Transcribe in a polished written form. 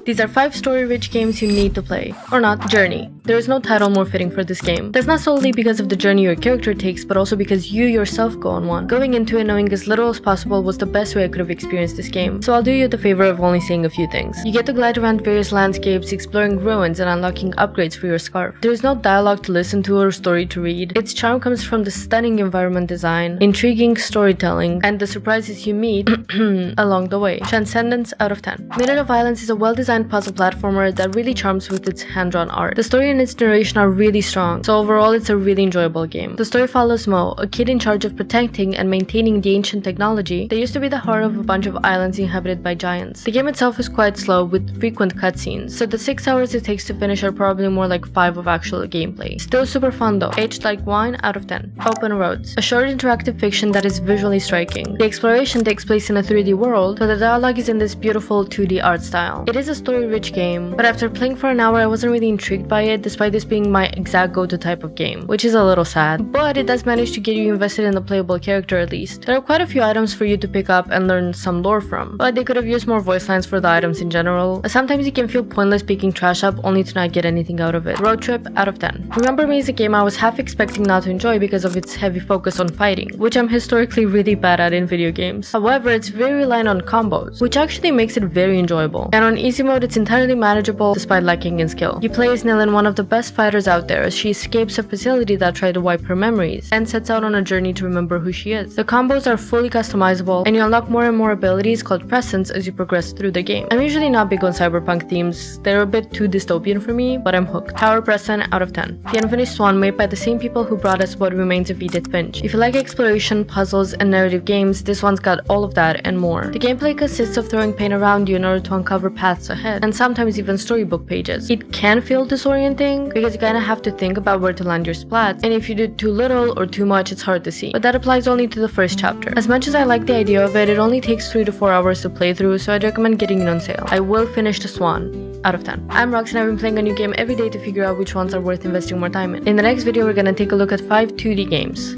These are 5 story-rich games you need to play. Or not. Journey. There is no title more fitting for this game. That's not solely because of the journey your character takes, but also because you yourself go on one. Going into it knowing as little as possible was the best way I could have experienced this game, so I'll do you the favor of only saying a few things. You get to glide around various landscapes, exploring ruins, and unlocking upgrades for your scarf. There is no dialogue to listen to or story to read. Its charm comes from the stunning environment design, intriguing storytelling, and the surprises you meet along the way. Transcendence out of 10. Minute of Violence is a well-designed puzzle platformer that really charms with its hand-drawn art. The story and its narration are really strong, so overall it's a really enjoyable game. The story follows Mo, a kid in charge of protecting and maintaining the ancient technology that used to be the heart of a bunch of islands inhabited by giants. The game itself is quite slow with frequent cutscenes, so the 6 hours it takes to finish are probably more like 5 of actual gameplay. Still super fun though. Aged like wine out of 10. Open Roads. A short interactive fiction that is visually striking. The exploration takes place in a 3D world, but the dialogue is in this beautiful 2D art style. It is a story-rich game, but after playing for an hour I wasn't really intrigued by it, despite this being my exact go-to type of game, which is a little sad. But it does manage to get you invested in the playable character at least. There are quite a few items for you to pick up and learn some lore from, but they could have used more voice lines for the items in general. Sometimes it can feel pointless picking trash up only to not get anything out of it. Road Trip out of 10. Remember Me is a game I was half expecting not to enjoy because of its heavy focus on fighting, which I'm historically really bad at in video games. However, it's very reliant on combos, which actually makes it very enjoyable. And on easy mode, it's entirely manageable despite lacking in skill. You play as Nilin, one of the best fighters out there, as she escapes a facility that tried to wipe her memories and sets out on a journey to remember who she is. The combos are fully customizable, and you unlock more and more abilities called presents as you progress through the game. I'm usually not big on cyberpunk themes, they're a bit too dystopian for me, but I'm hooked. Tower Present out of 10. The Unfinished Swan, made by the same people who brought us What Remains of Edith Finch. If you like exploration, puzzles, and narrative games, this one's got all of that and more. The gameplay consists of throwing paint around you in order to uncover paths ahead, and sometimes even storybook pages. It can feel disorienting because you kinda have to think about where to land your splats, and if you do too little or too much, it's hard to see. But that applies only to the first chapter. As much as I like the idea of it, it only takes 3 to 4 hours to play through, so I'd recommend getting it on sale. I will finish The Swan out of 10. I'm Rox and I've been playing a new game every day to figure out which ones are worth investing more time in. In the next video, we're gonna take a look at 5 2D games.